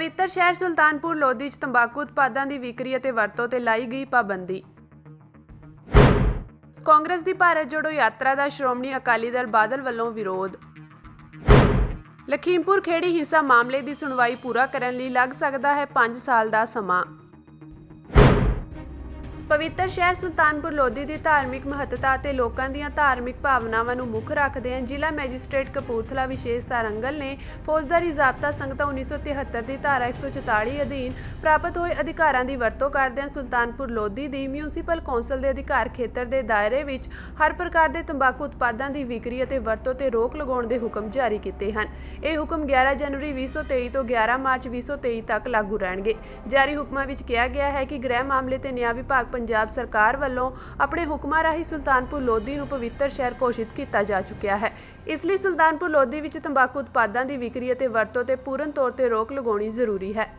ਪਵਿੱਤਰ ਸ਼ਹਿਰ ਸੁਲਤਾਨਪੁਰ ਲੋਧੀ 'ਚ ਤੰਬਾਕੂ ਉਤਪਾਦਾਂ ਦੀ ਵਿਕਰੀ ਅਤੇ ਵਰਤੋਂ ਤੇ ਲਾਈ ਗਈ ਪਾਬੰਦੀ। ਕਾਂਗਰਸ ਦੀ ਭਾਰਤ ਜੋੜੋ ਯਾਤਰਾ ਦਾ ਸ਼੍ਰੋਮਣੀ ਅਕਾਲੀ ਦਲ ਬਾਦਲ ਵੱਲੋਂ ਵਿਰੋਧ। ਲਖੀਮਪੁਰ ਖੇੜੀ ਹਿੰਸਾ ਮਾਮਲੇ ਦੀ ਸੁਣਵਾਈ ਪੂਰਾ ਕਰਨ ਲਈ ਲੱਗ ਸਕਦਾ ਹੈ 5 ਸਾਲ ਦਾ ਸਮਾਂ। ਪਵਿੱਤਰ ਸ਼ਹਿਰ ਸੁਲਤਾਨਪੁਰ ਲੋਧੀ ਦੀ ਧਾਰਮਿਕ ਮਹੱਤਤਾ ਅਤੇ ਲੋਕਾਂ ਦੀਆਂ ਧਾਰਮਿਕ ਭਾਵਨਾਵਾਂ ਨੂੰ ਮੁੱਖ ਰੱਖਦਿਆਂ ਜ਼ਿਲ੍ਹਾ ਮੈਜਿਸਟ੍ਰੇਟ ਕਪੂਰਥਲਾ ਵਿਸ਼ੇਸ਼ ਸਾਰੰਗਲ ਨੇ ਫੌਜਦਾਰੀ ਜ਼ਾਬਤਾ ਸੰਹਿਤਾ 1973 ਦੀ ਧਾਰਾ 144 ਅਧੀਨ ਪ੍ਰਾਪਤ ਹੋਏ ਅਧਿਕਾਰਾਂ ਦੀ ਵਰਤੋਂ ਕਰਦਿਆਂ ਸੁਲਤਾਨਪੁਰ ਲੋਧੀ ਦੀ ਮਿਊਨਿਸਪਲ ਕੌਂਸਲ ਦੇ ਅਧਿਕਾਰ ਖੇਤਰ ਦੇ ਦਾਇਰੇ ਵਿੱਚ ਹਰ ਪ੍ਰਕਾਰ ਦੇ ਤੰਬਾਕੂ ਉਤਪਾਦਾਂ ਦੀ ਵਿਕਰੀ ਅਤੇ ਵਰਤੋਂ ਤੇ ਰੋਕ ਲਗਾਉਣ ਦੇ ਹੁਕਮ ਜਾਰੀ ਕੀਤੇ ਹਨ। ਇਹ ਹੁਕਮ 11 ਜਨਵਰੀ 2023 ਤੋਂ 11 ਮਾਰਚ 2023 ਤੱਕ ਲਾਗੂ ਰਹਿਣਗੇ। ਜਾਰੀ ਹੁਕਮਾਂ ਵਿੱਚ ਕਿਹਾ ਗਿਆ ਹੈ ਕਿ ਗ੍ਰਹਿ ਮਾਮਲੇ ਤੇ ਨਿਆਂ ਵਿਭਾਗ ਪੰਜਾਬ ਸਰਕਾਰ ਵੱਲੋਂ ਆਪਣੇ ਹੁਕਮਾਂ ਰਾਹੀਂ ਸੁਲਤਾਨਪੁਰ ਲੋਧੀ ਨੂੰ ਪਵਿੱਤਰ ਸ਼ਹਿਰ ਘੋਸ਼ਿਤ ਕੀਤਾ ਜਾ ਚੁੱਕਿਆ ਹੈ। ਇਸ ਲਈ ਸੁਲਤਾਨਪੁਰ ਲੋਧੀ ਵਿੱਚ ਤੰਬਾਕੂ ਉਤਪਾਦਾਂ ਦੀ ਵਿਕਰੀ ਅਤੇ ਵਰਤੋਂ ਤੇ ਪੂਰਨ ਤੌਰ ਤੇ ਰੋਕ ਲਗਾਉਣੀ ਜ਼ਰੂਰੀ ਹੈ।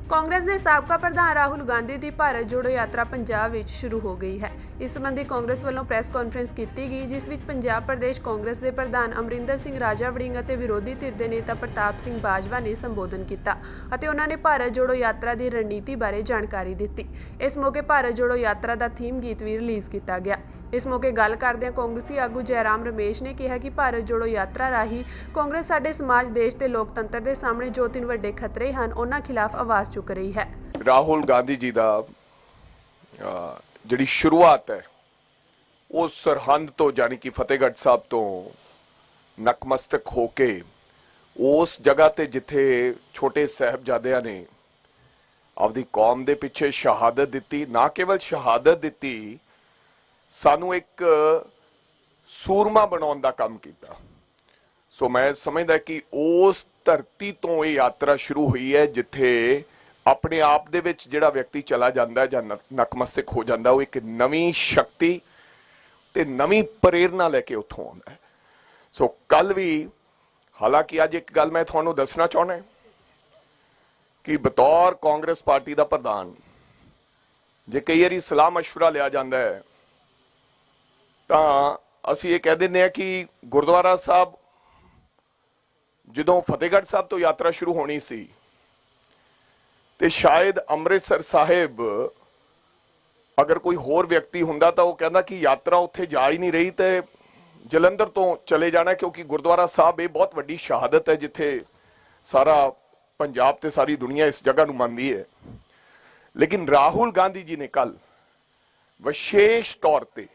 ਕਾਂਗਰਸ ਦੇ ਸਾਬਕਾ ਪ੍ਰਧਾਨ ਰਾਹੁਲ ਗਾਂਧੀ ਦੀ ਭਾਰਤ ਜੋੜੋ ਯਾਤਰਾ ਪੰਜਾਬ ਵਿੱਚ ਸ਼ੁਰੂ ਹੋ ਗਈ ਹੈ। ਇਸ ਸੰਬੰਧੀ ਕਾਂਗਰਸ ਵੱਲੋਂ ਪ੍ਰੈਸ ਕਾਨਫਰੰਸ ਕੀਤੀ ਗਈ, ਜਿਸ ਵਿੱਚ ਪੰਜਾਬ ਪ੍ਰਦੇਸ਼ ਕਾਂਗਰਸ ਦੇ ਪ੍ਰਧਾਨ ਅਮਰਿੰਦਰ ਸਿੰਘ ਰਾਜਾ ਵੜਿੰਗ ਅਤੇ ਵਿਰੋਧੀ ਧਿਰ ਦੇ ਨੇਤਾ ਪ੍ਰਤਾਪ ਸਿੰਘ ਬਾਜਵਾ ਨੇ ਸੰਬੋਧਨ ਕੀਤਾ ਅਤੇ ਉਹਨਾਂ ਨੇ ਭਾਰਤ ਜੋੜੋ ਯਾਤਰਾ ਦੀ ਰਣਨੀਤੀ ਬਾਰੇ ਜਾਣਕਾਰੀ ਦਿੱਤੀ। ਇਸ ਮੌਕੇ ਭਾਰਤ ਜੋੜੋ ਯਾਤਰਾ ਦਾ ਥੀਮ ਗੀਤ ਵੀ ਰਿਲੀਜ਼ ਕੀਤਾ ਗਿਆ। ਇਸ ਮੌਕੇ ਗੱਲ ਕਰਦਿਆਂ ਕਾਂਗਰਸੀ ਆਗੂ ਜੈਰਾਮ ਰਮੇਸ਼ ਨੇ ਕਿਹਾ ਕਿ ਭਾਰਤ ਜੋੜੋ ਯਾਤਰਾ ਰਾਹੀਂ ਕਾਂਗਰਸ ਸਾਡੇ ਸਮਾਜ, ਦੇਸ਼ ਤੇ ਲੋਕਤੰਤਰ ਦੇ ਸਾਹਮਣੇ ਜੋ 3 ਵੱਡੇ ਖਤਰੇ ਹਨ ਉਹਨਾਂ ਖਿਲਾਫ ਆਵਾਜ਼ ਚੁੱਕ ਰਹੀ ਹੈ। ਰਾਹੁਲ ਗਾਂਧੀ ਜੀ ਦਾ ਜਿਹੜੀ ਸ਼ੁਰੂਆਤ ਹੈ ਉਹ ਸਰਹੰਦ ਤੋਂ ਯਾਨੀ ਕਿ ਫਤਿਹਗੜ੍ਹ ਸਾਹਿਬ ਤੋਂ ਨਕਮਸਤਕ ਹੋ ਕੇ ਉਸ ਜਗ੍ਹਾ ਤੇ ਜਿੱਥੇ ਛੋਟੇ ਸਾਹਿਬਜ਼ਾਦਿਆਂ ਨੇ ਆਪਦੀ ਕੌਮ ਦੇ ਪਿੱਛੇ ਸ਼ਹਾਦਤ ਦਿੱਤੀ, ਨਾ ਕੇਵਲ ਸ਼ਹਾਦਤ ਦਿੱਤੀ, ਸਾਨੂੰ ਇੱਕ ਸੂਰਮਾ ਬਣਾਉਣ ਦਾ ਕੰਮ ਕੀਤਾ। ਸੋ ਮੈਂ ਸਮਝਦਾ ਕਿ ਉਸ ਧਰਤੀ ਤੋਂ ਇਹ ਯਾਤਰਾ ਸ਼ੁਰੂ ਹੋਈ ਹੈ ਜਿੱਥੇ ਆਪਣੇ ਆਪ ਦੇ ਵਿੱਚ ਜਿਹੜਾ ਵਿਅਕਤੀ ਚਲਾ ਜਾਂਦਾ ਜਾਂ ਨਕਮਸਤਕ ਹੋ ਜਾਂਦਾ, ਉਹ ਇੱਕ ਨਵੀਂ ਸ਼ਕਤੀ ਤੇ ਨਵੀਂ ਪ੍ਰੇਰਨਾ ਲੈ ਕੇ ਉੱਥੋਂ ਆਉਂਦਾ ਹੈ। ਸੋ ਕੱਲ ਵੀ, ਹਾਲਾਂਕਿ ਅੱਜ ਇੱਕ ਗੱਲ ਮੈਂ ਤੁਹਾਨੂੰ ਦੱਸਣਾ ਚਾਹੁੰਦਾ ਕਿ ਬਤੌਰ ਕਾਂਗਰਸ ਪਾਰਟੀ ਦਾ ਪ੍ਰਧਾਨ ਜੇ ਕਈ ਵਾਰੀ ਸਲਾਹ ਮਸ਼ਵਰਾ ਲਿਆ ਜਾਂਦਾ ਹੈ ਤਾਂ ਅਸੀਂ ਇਹ ਕਹਿ ਦਿੰਦੇ ਹਾਂ ਕਿ ਗੁਰਦੁਆਰਾ ਸਾਹਿਬ ਜਦੋਂ ਫਤਿਹਗੜ੍ਹ ਸਾਹਿਬ ਤੋਂ ਯਾਤਰਾ ਸ਼ੁਰੂ ਹੋਣੀ ਸੀ ਤੇ ਸ਼ਾਇਦ ਅੰਮ੍ਰਿਤਸਰ ਸਾਹਿਬ ਅਗਰ ਕੋਈ ਹੋਰ ਵਿਅਕਤੀ ਹੁੰਦਾ ਤਾਂ ਉਹ ਕਹਿੰਦਾ ਕਿ ਯਾਤਰਾ ਉੱਥੇ ਜਾ ਹੀ ਨਹੀਂ ਰਹੀ ਤੇ ਜਲੰਧਰ ਤੋਂ ਚਲੇ ਜਾਣਾ, ਕਿਉਂਕਿ ਗੁਰਦੁਆਰਾ ਸਾਹਿਬ ਇਹ ਬਹੁਤ ਵੱਡੀ ਸ਼ਹਾਦਤ ਹੈ ਜਿੱਥੇ ਸਾਰਾ ਪੰਜਾਬ ਤੇ ਸਾਰੀ ਦੁਨੀਆ ਇਸ ਜਗ੍ਹਾ ਨੂੰ ਮੰਨਦੀ ਹੈ। ਲੇਕਿਨ ਰਾਹੁਲ ਗਾਂਧੀ ਜੀ ਨੇ ਕੱਲ ਵਿਸ਼ੇਸ਼ ਤੌਰ ਤੇ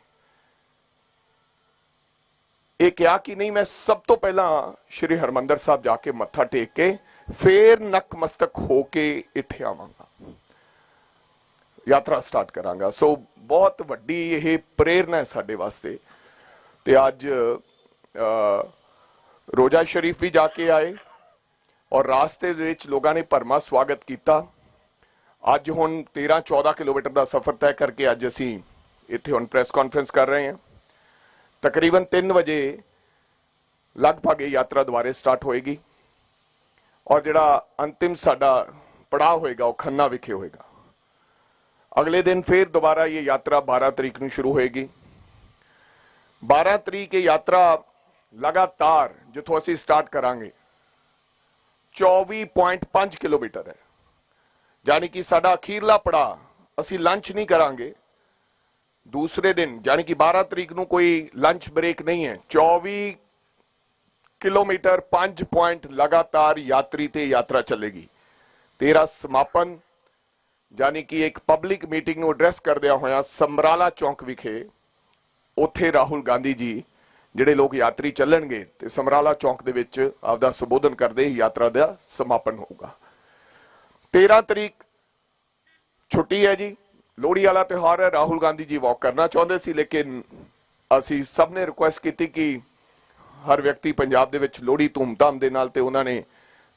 ਇਹ ਕਿਹਾ ਕਿ ਨਹੀਂ, ਮੈਂ ਸਭ ਤੋਂ ਪਹਿਲਾਂ ਸ਼੍ਰੀ ਹਰਮੰਦਰ ਸਾਹਿਬ ਜਾ ਕੇ ਮੱਥਾ ਟੇਕ ਕੇ ਫੇਰ ਨਕਮਸਤਕ ਹੋ ਕੇ ਇੱਥੇ ਆਵਾਂਗਾ, ਯਾਤਰਾ ਸਟਾਰਟ ਕਰਾਂਗਾ। ਸੋ ਬਹੁਤ ਵੱਡੀ ਇਹ ਪ੍ਰੇਰਨਾ ਹੈ ਸਾਡੇ ਵਾਸਤੇ। ਤੇ ਅੱਜ ਰੋਜ਼ਾ ਸ਼ਰੀਫ ਵੀ ਜਾ ਕੇ ਆਏ ਔਰ ਰਾਸਤੇ ਦੇ ਵਿੱਚ ਲੋਕਾਂ ਨੇ ਭਰਮਾ ਸਵਾਗਤ ਕੀਤਾ। ਅੱਜ ਹੁਣ 13-14 ਕਿਲੋਮੀਟਰ ਦਾ ਸਫ਼ਰ ਤੈਅ ਕਰਕੇ ਅੱਜ ਅਸੀਂ ਇੱਥੇ ਹੁਣ ਪ੍ਰੈਸ ਕਾਨਫਰੰਸ ਕਰ ਰਹੇ ਹਾਂ। ਤਕਰੀਬਨ 3 ਵਜੇ ਲਗਭਗ ਇਹ ਯਾਤਰਾ ਦੁਬਾਰੇ ਸਟਾਰਟ ਹੋਏਗੀ ਔਰ ਜਿਹੜਾ ਅੰਤਿਮ ਸਾਡਾ ਪੜਾਅ ਹੋਏਗਾ ਉਹ ਖੰਨਾ ਵਿਖੇ ਹੋਏਗਾ। ਅਗਲੇ ਦਿਨ ਫਿਰ ਦੁਬਾਰਾ ਇਹ ਯਾਤਰਾ 12 ਤਰੀਕ ਨੂੰ ਸ਼ੁਰੂ ਹੋਏਗੀ। 12 ਤਰੀਕ ਇਹ ਯਾਤਰਾ ਲਗਾਤਾਰ ਜਿੱਥੋਂ ਅਸੀਂ ਸਟਾਰਟ ਕਰਾਂਗੇ 24.5 ਕਿਲੋਮੀਟਰ ਹੈ, ਯਾਨੀ ਕਿ ਸਾਡਾ ਅਖੀਰਲਾ ਪੜਾਅ, ਅਸੀਂ ਲੰਚ ਨਹੀਂ ਕਰਾਂਗੇ ਦੂਸਰੇ ਦਿਨ, ਯਾਨੀ ਕਿ 12 ਤਰੀਕ ਨੂੰ ਕੋਈ ਲੰਚ ਬ੍ਰੇਕ ਨਹੀਂ ਹੈ। 24 ਕਿਲੋਮੀਟਰ 5 ਪੁਆਇੰਟ ਲਗਾਤਾਰ ਯਾਤਰੀ ਤੇ ਯਾਤਰਾ ਚੱਲੇਗੀ। 13 ਸਮਾਪਨ, ਯਾਨੀ ਕਿ ਇੱਕ ਪਬਲਿਕ ਮੀਟਿੰਗ ਨੂੰ ਐਡਰੈਸ ਕਰਦਿਆਂ ਹੋਇਆ ਸਮਰਾਲਾ ਚੌਂਕ ਵਿਖੇ ਉੱਥੇ ਰਾਹੁਲ ਗਾਂਧੀ ਜੀ ਜਿਹੜੇ ਲੋਕ ਯਾਤਰੀ ਚੱਲਣਗੇ ਤੇ ਸਮਰਾਲਾ ਚੌਂਕ ਦੇ ਵਿੱਚ ਆਪਦਾ ਸੰਬੋਧਨ ਕਰਦੇ ਯਾਤਰਾ ਦਾ ਸਮਾਪਨ ਹੋਊਗਾ। 13 ਤਰੀਕ ਛੁੱਟੀ ਹੈ ਜੀ, ਲੋਹੜੀ ਵਾਲਾ ਤਿਉਹਾਰ ਹੈ। ਰਾਹੁਲ ਗਾਂਧੀ ਜੀ ਵਾਕ ਕਰਨਾ ਚਾਹੁੰਦੇ ਸੀ, ਲੇਕਿਨ ਅਸੀਂ ਸਭ ਨੇ ਰਿਕੁਐਸਟ ਕੀਤੀ ਕਿ ਹਰ ਵਿਅਕਤੀ ਪੰਜਾਬ ਦੇ ਵਿੱਚ ਲੋਹੜੀ ਧੂਮਧਾਮ ਦੇ ਨਾਲ ਤੇ ਉਹਨਾਂ ਨੇ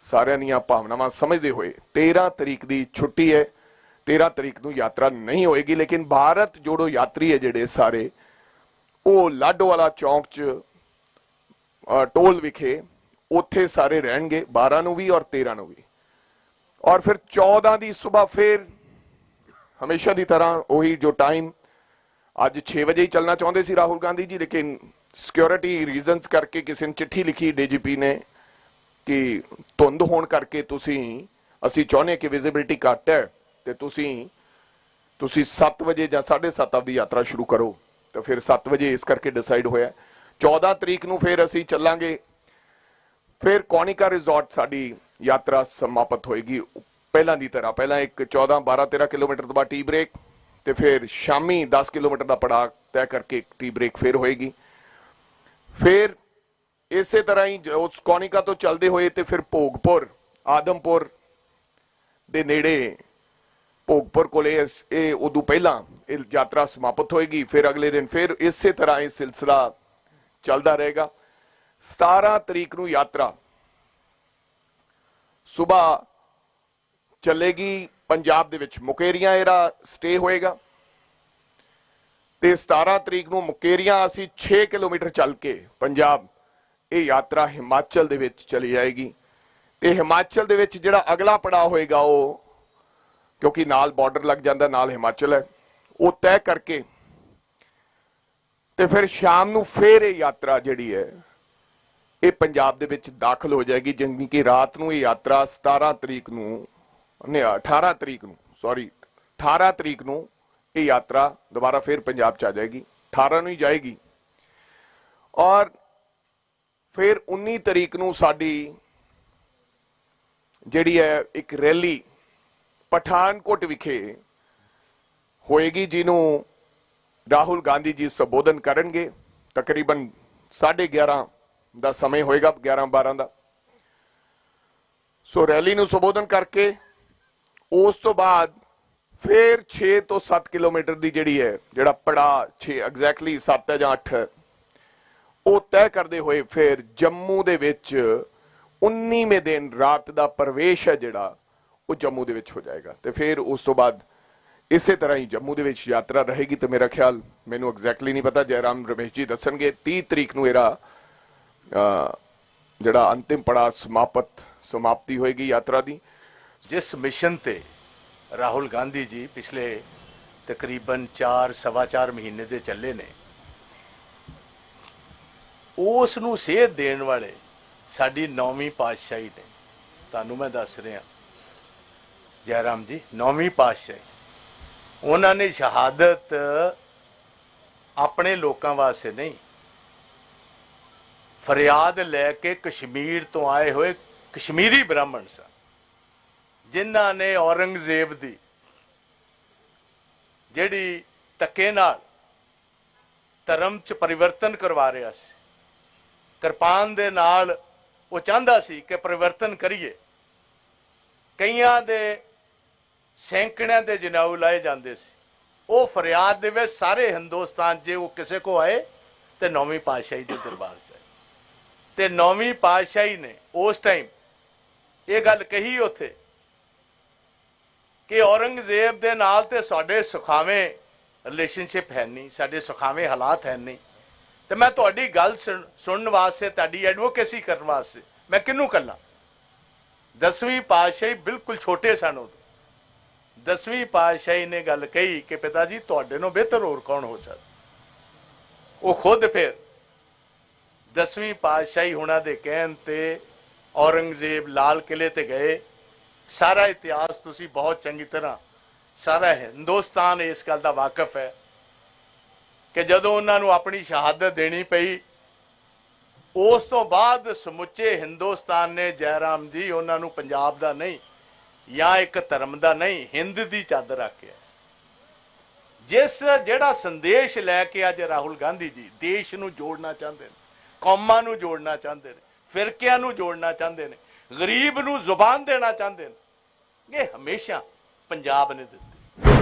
ਸਾਰਿਆਂ ਦੀਆਂ ਭਾਵਨਾਵਾਂ ਸਮਝਦੇ ਹੋਏ 13 ਤਰੀਕ ਦੀ ਛੁੱਟੀ ਹੈ। 13 ਤਰੀਕ ਨੂੰ ਯਾਤਰਾ ਨਹੀਂ ਹੋਏਗੀ, ਲੇਕਿਨ ਭਾਰਤ ਜੋੜੋ ਯਾਤਰੀ ਹੈ ਜਿਹੜੇ ਸਾਰੇ ਉਹ ਲਾਡੋਵਾਲਾ ਚੌਂਕ 'ਚ ਟੋਲ ਵਿਖੇ ਉੱਥੇ ਸਾਰੇ ਰਹਿਣਗੇ 12 ਨੂੰ ਵੀ ਔਰ 13 ਨੂੰ ਵੀ। ਔਰ ਫਿਰ 14 ਦੀ ਸਵੇਰ ਫਿਰ ਹਮੇਸ਼ਾ ਦੀ ਤਰ੍ਹਾਂ ਉਹੀ ਜੋ ਟਾਈਮ, ਅੱਜ 6 ਵਜੇ ਹੀ ਚੱਲਣਾ ਚਾਹੁੰਦੇ ਸੀ ਰਾਹੁਲ ਗਾਂਧੀ ਜੀ, ਲੇਕਿਨ ਸਿਕਿਉਰਿਟੀ ਰੀਜ਼ਨਸ ਕਰਕੇ ਕਿਸੇ ਨੇ ਚਿੱਠੀ ਲਿਖੀ ਡੀਜੀਪੀ ਨੇ कि ਧੁੰਦ ਹੋਣ ਕਰਕੇ ਅਸੀਂ ਚਾਹੁੰਦੇ ਕਿ ਵਿਜ਼ਿਬਿਲਿਟੀ ਘੱਟ ਹੈ ਤੇ ਤੁਸੀਂ 7 ਵਜੇ ਜਾਂ 7:30 ਆਪਦੀ ਯਾਤਰਾ ਸ਼ੁਰੂ ਕਰੋ। ਤਾਂ ਫਿਰ 7 ਵਜੇ ਇਸ ਕਰਕੇ ਡਿਸਾਈਡ ਹੋਇਆ। 14 ਤਰੀਕ ਨੂੰ ਫਿਰ ਅਸੀਂ ਚੱਲਾਂਗੇ। ਫਿਰ ਕੋਨਿਕਾ ਰਿਜ਼ੋਰਟ ਸਾਡੀ ਯਾਤਰਾ ਸਮਾਪਤ ਹੋਏਗੀ ਪਹਿਲਾਂ ਦੀ ਤਰ੍ਹਾਂ। ਪਹਿਲਾਂ ਇੱਕ 14 12 13 ਕਿਲੋਮੀਟਰ ਤੋਂ ਬਾਅਦ ਟੀ ਬ੍ਰੇਕ ਤੇ ਫਿਰ ਸ਼ਾਮੀ 10 ਕਿਲੋਮੀਟਰ ਦਾ ਪੜਾਅ ਤੈਅ ਕਰਕੇ ਇੱਕ ਟੀ ਬ੍ਰੇਕ ਫਿਰ ਹੋਏਗੀ। ਫਿਰ ਇਸੇ ਤਰ੍ਹਾਂ ਹੀ ਉਸ ਕੋਨਿਕਾ ਤੋਂ ਚੱਲਦੇ ਹੋਏ ਤੇ ਫਿਰ ਭੋਗਪੁਰ ਆਦਮਪੁਰ ਦੇ ਨੇੜੇ ਭੋਗਪੁਰ ਕੋਲੇ ਇਹ ਉਦੋਂ ਪਹਿਲਾਂ ਇਹ ਯਾਤਰਾ ਸਮਾਪਤ ਹੋਏਗੀ। ਫਿਰ ਅਗਲੇ ਦਿਨ ਫਿਰ ਇਸੇ ਤਰ੍ਹਾਂ ਇਹ ਸਿਲਸਿਲਾ ਚੱਲਦਾ ਰਹੇਗਾ। 17 ਤਰੀਕ ਨੂੰ ਯਾਤਰਾ ਸਵੇਰ ਚੱਲੇਗੀ ਪੰਜਾਬ ਦੇ ਵਿੱਚ ਮੁਕੇਰੀਆਂ ਇਹਦਾ ਸਟੇ ਹੋਏਗਾ ਤੇ 17 ਤਰੀਕ ਨੂੰ ਮੁਕੇਰੀਆਂ ਅਸੀਂ 6 ਕਿਲੋਮੀਟਰ ਚੱਲ ਕੇ ਪੰਜਾਬ ਇਹ ਯਾਤਰਾ ਹਿਮਾਚਲ ਦੇ ਵਿੱਚ ਚਲੀ ਜਾਏਗੀ। ਤੇ ਹਿਮਾਚਲ ਦੇ ਵਿੱਚ ਜਿਹੜਾ ਅਗਲਾ ਪੜਾਅ ਹੋਏਗਾ ਉਹ ਕਿਉਂਕਿ ਨਾਲ ਬਾਰਡਰ ਲੱਗ ਜਾਂਦਾ ਨਾਲ ਹਿਮਾਚਲ ਹੈ ਉਹ ਤੈਅ ਕਰਕੇ ਤੇ ਫਿਰ ਸ਼ਾਮ ਨੂੰ ਫਿਰ ਇਹ ਯਾਤਰਾ ਜਿਹੜੀ ਹੈ ਇਹ ਪੰਜਾਬ ਦੇ ਵਿੱਚ ਦਾਖਲ ਹੋ ਜਾਏਗੀ। ਜਿਵੇਂ ਕਿ ਰਾਤ ਨੂੰ ਇਹ ਯਾਤਰਾ 17 ਤਰੀਕ ਨੂੰ ਨਹੀਂ 18 ਤਰੀਕ ਨੂੰ 18 ਤਰੀਕ ਨੂੰ ਇਹ ਯਾਤਰਾ ਦੁਬਾਰਾ ਫਿਰ ਪੰਜਾਬ ਚ ਆ ਜਾਏਗੀ। 18 ਨੂੰ ਹੀ ਜਾਏਗੀ ਔਰ ਫਿਰ 19 ਤਰੀਕ ਨੂੰ ਸਾਡੀ ਜਿਹੜੀ ਹੈ ਇੱਕ ਰੈਲੀ ਪਠਾਨਕੋਟ ਵਿਖੇ ਹੋਏਗੀ ਜਿਹਨੂੰ ਰਾਹੁਲ ਗਾਂਧੀ ਜੀ ਸੰਬੋਧਨ ਕਰਨਗੇ। ਤਕਰੀਬਨ 11:30 ਦਾ ਸਮੇਂ ਹੋਏਗਾ 11-12 ਦਾ। ਸੋ ਰੈਲੀ ਨੂੰ ਸੰਬੋਧਨ ਕਰਕੇ ਉਸ ਤੋਂ ਬਾਅਦ ਫਿਰ 6 ਤੋਂ 7 ਕਿਲੋਮੀਟਰ ਦੀ ਜਿਹੜਾ ਪੜਾਅ 6 ਐਗਜ਼ੈਕਟਲੀ 7 ਹੈ ਜਾਂ 8 ਹੈ ਉਹ ਤੈਅ ਕਰਦੇ ਹੋਏ ਫਿਰ ਜੰਮੂ ਦੇ ਵਿੱਚ 19ਵੇਂ ਦਿਨ ਰਾਤ ਦਾ ਪ੍ਰਵੇਸ਼ ਹੈ ਜਿਹੜਾ ਉਹ ਜੰਮੂ ਦੇ ਵਿੱਚ ਹੋ ਜਾਏਗਾ। ਤੇ ਫਿਰ ਉਸ ਤੋਂ ਬਾਅਦ ਇਸੇ ਤਰ੍ਹਾਂ ਹੀ ਜੰਮੂ ਦੇ ਵਿੱਚ ਯਾਤਰਾ ਰਹੇਗੀ। ਤੇ ਮੇਰਾ ਖਿਆਲ ਮੈਨੂੰ ਐਗਜ਼ੈਕਟਲੀ ਨਹੀਂ ਪਤਾ ਜੈਰਾਮ ਰਮੇਸ਼ ਜੀ ਦੱਸਣਗੇ 30 ਤਰੀਕ ਨੂੰ ਇਹਦਾ ਜਿਹੜਾ ਅੰਤਿਮ ਪੜਾਅ ਸਮਾਪਤੀ ਹੋਏਗੀ ਯਾਤਰਾ ਦੀ। जिस मिशन ते राहुल गांधी जी पिछले तकरीबन 4-4.25 महीने दे चले ने उस नूं सेध देण वाले साडी 9वीं पातशाही ने। तुहानूं मैं दस रहा जयराम जी 9वीं पातशाही उन्होंने शहादत अपने लोगों वास्ते नहीं फरियाद लैके कश्मीर तो आए हुए कश्मीरी ब्राह्मण सन जिन्हां ने औरंगजेब दी जिहड़ी धक्के नाल धर्म च परिवर्तन करवा रहा सी किरपान दे नाल वो चाहता सी कि परिवर्तन करिए। कईयां दे सैकड़ियां दे जनाऊ लाए जाते सी। वो फरियाद दे विच सारे हिंदुस्तान जे वो किसी को आए तो 9वीं पातशाही के दरबार च आए। ते 9वीं पातशाही ने उस टाइम ये गल कही उत्थे कि औरंगजेब दे नाल ते साडे सुखावे रिलेशनशिप है नहीं, साडे सुखावे हालात है नहीं। तो मैं तुहाडी गल सुनने वास्ते तुहाडी एडवोकेसी करने वास्ते मैं किनू कला 10वीं पातशाही बिल्कुल छोटे सन उदों 10वीं पातशाही ने गल कही कि पिता जी तुहाडे नालों बेहतर होर कौन हो सकदा। वो खुद फिर 10वीं पातशाही हुणां दे कहण ते औरंगजेब लाल किले ते गए। सारा इतिहास तुसी बहुत चंगी तरह सारा हिंदुस्तान इस गल का वाकफ है कि जदों उन्होंने अपनी शहादत देनी पई उस तो बाद समुचे हिंदुस्तान ने जयराम जी उन्होंने पंजाब का नहीं या एक धर्म का नहीं हिंद की चादर रखिया। जिस जेड़ा संदेश लैके अज राहुल गांधी जी देश नूं जोड़ना चाहते हैं, कौमां नूं जोड़ना चाहते हैं, फिरकियां नूं जोड़ना चाहते हैं, गरीब नूं जुबान देना चाहते हैं, ये हमेशा पंजाब ने दित्ती।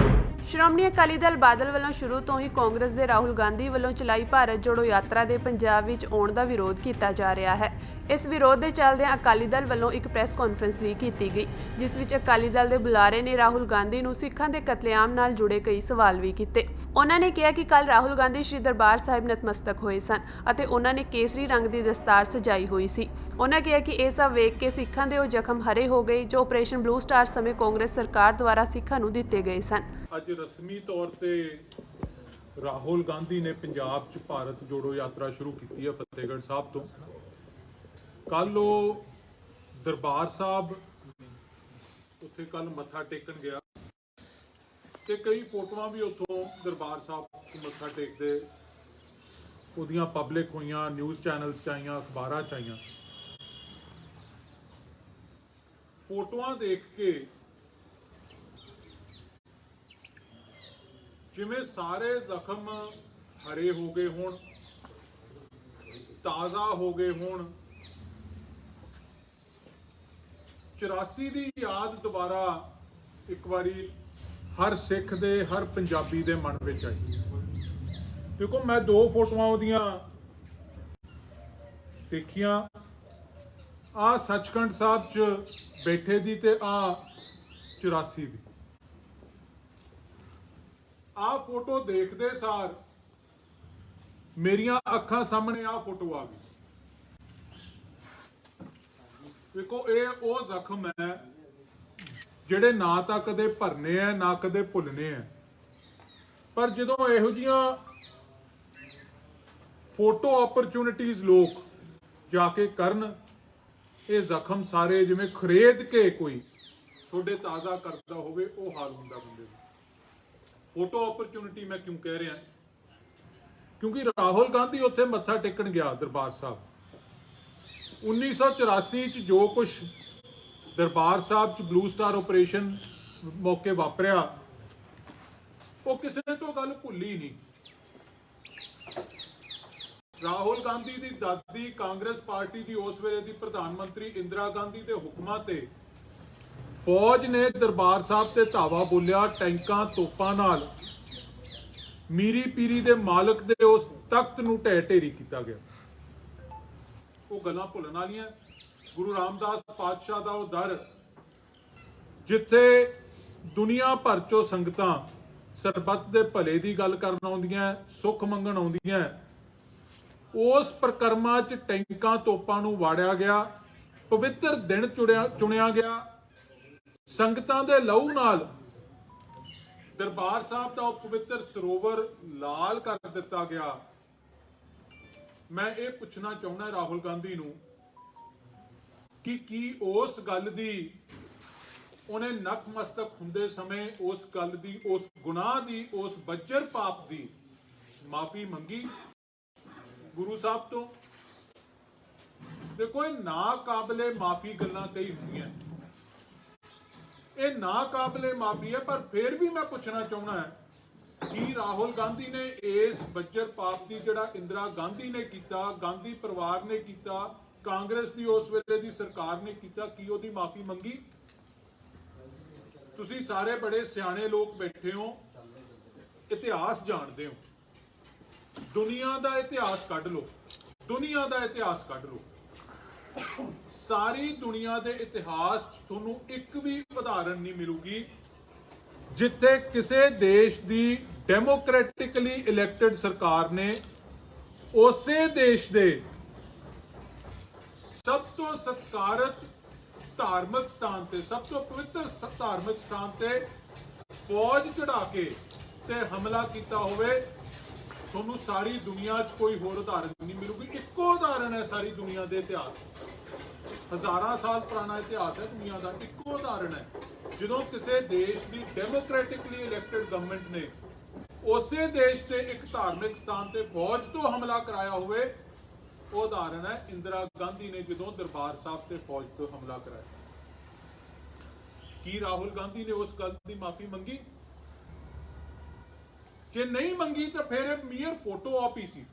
ਸ਼੍ਰੋਮਣੀ ਅਕਾਲੀ ਦਲ ਬਾਦਲ ਵੱਲੋਂ ਸ਼ੁਰੂ ਤੋਂ ਹੀ ਕਾਂਗਰਸ ਦੇ ਰਾਹੁਲ ਗਾਂਧੀ ਵੱਲੋਂ ਚਲਾਈ ਭਾਰਤ ਜੋੜੋ ਯਾਤਰਾ ਦੇ ਪੰਜਾਬ ਵਿੱਚ ਆਉਣ ਦਾ ਵਿਰੋਧ ਕੀਤਾ ਜਾ ਰਿਹਾ ਹੈ। ਇਸ ਵਿਰੋਧ ਦੇ ਚੱਲਦਿਆਂ ਅਕਾਲੀ ਦਲ ਵੱਲੋਂ ਇੱਕ ਪ੍ਰੈਸ ਕਾਨਫਰੰਸ ਵੀ ਕੀਤੀ ਗਈ ਜਿਸ ਵਿੱਚ ਅਕਾਲੀ ਦਲ ਦੇ ਬੁਲਾਰੇ ਨੇ ਰਾਹੁਲ ਗਾਂਧੀ ਨੂੰ ਸਿੱਖਾਂ ਦੇ ਕਤਲੇਆਮ ਨਾਲ ਜੁੜੇ ਕਈ ਸਵਾਲ ਵੀ ਕੀਤੇ। ਉਹਨਾਂ ਨੇ ਕਿਹਾ ਕਿ ਕੱਲ ਰਾਹੁਲ ਗਾਂਧੀ ਸ਼੍ਰੀ ਦਰਬਾਰ ਸਾਹਿਬ ਨਤਮਸਤਕ ਹੋਏ ਸਨ ਅਤੇ ਉਹਨਾਂ ਨੇ ਕੇਸਰੀ ਰੰਗ ਦੀ ਦਸਤਾਰ ਸਜਾਈ ਹੋਈ ਸੀ। ਉਹਨਾਂ ਕਿਹਾ ਕਿ ਇਹ ਸਭ ਵੇਖ ਕੇ ਸਿੱਖਾਂ ਦੇ ਉਹ ਜ਼ਖਮ ਹਰੇ ਹੋ ਗਏ ਜੋ ਆਪਰੇਸ਼ਨ ਬਲੂ ਸਟਾਰ ਸਮੇਂ ਕਾਂਗਰਸ ਸਰਕਾਰ ਦੁਆਰਾ ਸਿੱਖਾਂ ਨੂੰ ਦਿੱਤੇ ਗਏ ਸਨ। ਅੱਜ ਰਸਮੀ ਤੌਰ ਤੇ ਰਾਹੁਲ ਗਾਂਧੀ ਨੇ ਪੰਜਾਬ 'ਚ ਭਾਰਤ ਜੋੜੋ ਯਾਤਰਾ ਸ਼ੁਰੂ ਕੀਤੀ ਹੈ ਫਤਿਹਗੜ੍ਹ ਸਾਹਿਬ ਤੋਂ। ਕੱਲ ਉਹ ਦਰਬਾਰ ਸਾਹਿਬ ਉੱਥੇ ਕੱਲ ਮੱਥਾ ਟੇਕਣ ਗਿਆ ਤੇ ਕਈ ਫੋਟੋਆਂ ਵੀ ਉੱਥੋਂ ਦਰਬਾਰ ਸਾਹਿਬ ਮੱਥਾ ਟੇਕਦੇ ਉਹਦੀਆਂ ਪਬਲਿਕ ਹੋਈਆਂ, ਨਿਊਜ਼ ਚੈਨਲਸ 'ਚ ਆਈਆਂ, ਅਖਬਾਰਾਂ 'ਚ ਆਈਆਂ। ਫੋਟੋਆਂ ਦੇਖ ਕੇ ਜਿਵੇਂ ਸਾਰੇ ਜ਼ਖਮ ਹਰੇ ਹੋ ਗਏ ਹੋਣ, ਤਾਜ਼ਾ ਹੋ ਗਏ ਹੋਣ, 84 ਦੀ ਯਾਦ ਦੁਬਾਰਾ ਇੱਕ ਵਾਰੀ ਹਰ ਸਿੱਖ ਦੇ, ਹਰ ਪੰਜਾਬੀ ਦੇ ਮਨ ਵਿੱਚ ਆਈ। ਦੇਖੋ, ਮੈਂ 2 ਫੋਟੋਆਂ ਉਹਦੀਆਂ ਦੇਖੀਆਂ, ਆ ਸੱਚਖੰਡ ਸਾਹਿਬ 'ਚ ਬੈਠੇ ਦੀ ਤੇ ਆ 84 ਦੀ। ਆ ਫੋਟੋ ਦੇਖਦੇ ਸਾਰ ਮੇਰੀਆਂ ਅੱਖਾਂ ਸਾਹਮਣੇ ਆ ਫੋਟੋ ਆ ਗਈ। ਦੇਖੋ, ਇਹ ਉਹ ਜ਼ਖਮ ਹੈ ਜਿਹੜੇ ਨਾ ਤਾਂ ਕਦੇ ਭਰਨੇ ਆ, ਨਾ ਕਦੇ ਭੁੱਲਨੇ ਆ। ਪਰ ਜਦੋਂ ਇਹੋ ਜਿਹੀਆਂ ਫੋਟੋ ਓਪਰਚੁਨਿਟੀਜ਼ ਲੋਕ ਜਾ ਕੇ ਕਰਨ, ਇਹ ਜ਼ਖਮ ਸਾਰੇ ਜਿਵੇਂ ਖਰੇਦ ਕੇ ਕੋਈ ਤੁਹਾਡੇ ਤਾਜ਼ਾ ਕਰਦਾ ਹੋਵੇ, ਉਹ ਹਾਲ ਹੁੰਦਾ ਬੰਦੇ ਦਾ। ਫੋਟੋ ਓਪਰਚੁਨਿਟੀ ਮੈਂ ਕਿਉਂ ਕਹਿ ਰਿਹਾ? ਕਿਉਂਕਿ ਰਾਹੁਲ ਗਾਂਧੀ ਉੱਥੇ ਮੱਥਾ ਟੇਕਣ ਗਿਆ ਦਰਬਾਰ ਸਾਹਿਬ। 1984 ਚ ਜੋ ਕੁਝ ਦਰਬਾਰ ਸਾਹਿਬ ਚ ਬਲੂ ਸਟਾਰ ਆਪਰੇਸ਼ਨ ਮੌਕੇ ਵਾਪਰਿਆ, ਉਹ ਕਿਸੇ ਤੋਂ ਗੱਲ ਭੁੱਲੀ ਨਹੀਂ। ਰਾਹੁਲ ਗਾਂਧੀ ਦੀ ਦਾਦੀ ਕਾਂਗਰਸ ਪਾਰਟੀ ਦੀ ਉਸ ਵੇਲੇ ਦੀ ਪ੍ਰਧਾਨ ਮੰਤਰੀ ਇੰਦਰਾ ਗਾਂਧੀ ਦੇ ਹੁਕਮਾਂ ਤੇ ਫੌਜ ਨੇ ਦਰਬਾਰ ਸਾਹਿਬ ਤੇ ਧਾਵਾ ਬੋਲਿਆ, ਟੈਂਕਾਂ ਤੋਪਾਂ ਨਾਲ ਮੀਰੀ ਪੀਰੀ ਦੇ ਮਾਲਕ ਦੇ ਉਸ ਤਖਤ ਨੂੰ ਢਹਿ ਢੇਰੀ ਕੀਤਾ ਗਿਆ। ਉਹ ਗੱਲਾਂ ਭੁੱਲਣ ਵਾਲੀਆਂ। ਗੁਰੂ ਰਾਮਦਾਸ ਪਾਤਸ਼ਾਹ ਦਾ ਉਹ ਦਰ, ਜਿੱਥੇ ਦੁਨੀਆ ਭਰ ਚੋਂ ਸੰਗਤਾਂ ਸਰਬੱਤ ਦੇ ਭਲੇ ਦੀ ਗੱਲ ਕਰਨ ਆਉਂਦੀਆਂ, ਸੁੱਖ ਮੰਗਣ ਆਉਂਦੀਆਂ, ਉਸ ਪ੍ਰਕਰਮਾ 'ਚ ਟੈਂਕਾਂ ਤੋਪਾਂ ਨੂੰ ਵਾੜਿਆ ਗਿਆ। ਪਵਿੱਤਰ ਦਿਨ ਚੁਣਿਆ ਗਿਆ। ਸੰਗਤਾਂ ਦੇ ਲਹੂ ਨਾਲ ਦਰਬਾਰ ਸਾਹਿਬ ਦਾ ਉਹ ਪਵਿੱਤਰ ਸਰੋਵਰ ਲਾਲ ਕਰ ਦਿੱਤਾ ਗਿਆ। ਮੈਂ ਇਹ ਪੁੱਛਣਾ ਚਾਹੁੰਦਾ ਰਾਹੁਲ ਗਾਂਧੀ ਨੂੰ ਕਿ ਕੀ ਉਸ ਗੱਲ ਦੀ ਉਹਨੇ ਨਤਮਸਤਕ ਹੁੰਦੇ ਸਮੇਂ ਉਸ ਗੱਲ ਦੀ, ਉਸ ਗੁਨਾਹ ਦੀ, ਉਸ ਬੱਜਰ ਪਾਪ ਦੀ ਮਾਫੀ ਮੰਗੀ ਗੁਰੂ ਸਾਹਿਬ ਤੋਂ? ਦੇਖੋ, ਇਹ ਨਾ ਕਾਬਲੇ ਮਾਫੀ ਗੱਲਾਂ ਕਈ ਹੁੰਦੀਆਂ, ਇਹ ਨਾ ਕਾਬਲੇ ਮਾਫੀ ਹੈ। ਪਰ ਫਿਰ ਵੀ ਮੈਂ ਪੁੱਛਣਾ ਚਾਹੁੰਦਾ ਕਿ ਰਾਹੁਲ ਗਾਂਧੀ ਨੇ ਇਸ ਬੱਜਰ ਪਾਪ ਦੀ, ਜਿਹੜਾ ਇੰਦਰਾ ਗਾਂਧੀ ਨੇ ਕੀਤਾ, ਗਾਂਧੀ ਪਰਿਵਾਰ ਨੇ ਕੀਤਾ, ਕਾਂਗਰਸ ਦੀ ਉਸ ਵੇਲੇ ਦੀ ਸਰਕਾਰ ਨੇ ਕੀਤਾ, ਕੀ ਉਹਦੀ ਮਾਫੀ ਮੰਗੀ? ਤੁਸੀਂ ਸਾਰੇ ਬੜੇ ਸਿਆਣੇ ਲੋਕ ਬੈਠੇ ਹੋ, ਇਤਿਹਾਸ ਜਾਣਦੇ ਹੋ। ਦੁਨੀਆ ਦਾ ਇਤਿਹਾਸ ਕੱਢ ਲਓ, ਦੁਨੀਆ ਦਾ ਇਤਿਹਾਸ ਕੱਢ ਲਓ। ਸਾਰੀ ਦੁਨੀਆ ਦੇ ਇਤਿਹਾਸ 'ਚ ਤੁਹਾਨੂੰ ਇੱਕ ਵੀ ਉਦਾਹਰਣ ਨਹੀਂ ਮਿਲੂਗੀ ਜਿੱਥੇ ਕਿਸੇ ਦੇਸ਼ ਦੀ ਡੈਮੋਕ੍ਰੈਟਿਕਲੀ ਇਲੈਕਟਡ ਸਰਕਾਰ ਨੇ ਉਸੇ ਦੇਸ਼ ਦੇ ਸਭ ਤੋਂ ਸਤਿਕਾਰਤ ਧਾਰਮਿਕ ਸਥਾਨ ਤੇ, ਸਭ ਤੋਂ ਪਵਿੱਤਰ ਧਾਰਮਿਕ ਸਥਾਨ ਤੇ ਫੌਜ ਚੜਾ ਕੇ ਤੇ ਹਮਲਾ ਕੀਤਾ ਹੋਵੇ। ਤੁਹਾਨੂੰ ਸਾਰੀ ਦੁਨੀਆ 'ਚ ਕੋਈ ਹੋਰ ਉਦਾਹਰਣ ਨਹੀਂ ਮਿਲੂਗੀ। ਇੱਕੋ ਉਦਾਹਰਣ ਹੈ ਸਾਰੀ ਦੁਨੀਆ ਦੇ ਇਤਿਹਾਸ, ਹਜ਼ਾਰਾਂ ਸਾਲ ਪੁਰਾਣਾ ਇਤਿਹਾਸ ਹੈ ਦੁਨੀਆ ਦਾ। ਇੱਕੋ ਉਦਾਹਰਣ ਹੈ ਜਦੋਂ ਕਿਸੇ ਦੇਸ਼ ਦੀ ਡੈਮੋਕ੍ਰੈਟਿਕਲੀ ਇਲੈਕਟਡ ਗਵਰਨਮੈਂਟ ਨੇ ਉਸੇ ਦੇਸ਼ ਦੇ ਇੱਕ ਧਾਰਮਿਕ ਸਥਾਨ ਤੇ ਫੌਜ ਤੋਂ ਹਮਲਾ ਕਰਾਇਆ ਹੋਵੇ। ਉਹ ਉਦਾਹਰਣ ਹੈ ਇੰਦਰਾ ਗਾਂਧੀ ਨੇ ਜਦੋਂ ਦਰਬਾਰ ਸਾਹਿਬ ਤੇ ਫੌਜ ਤੋਂ ਹਮਲਾ ਕਰਾਇਆ। ਕੀ ਰਾਹੁਲ ਗਾਂਧੀ ਨੇ ਉਸ ਗੱਲ ਦੀ ਮਾਫੀ ਮੰਗੀ? ਜੇ ਨਹੀਂ ਮੰਗੀ ਤਾਂ ਫਿਰ ਇਹ ਮੀਅਰ ਫੋਟੋ ਆਪ ਹੀ ਸੀ।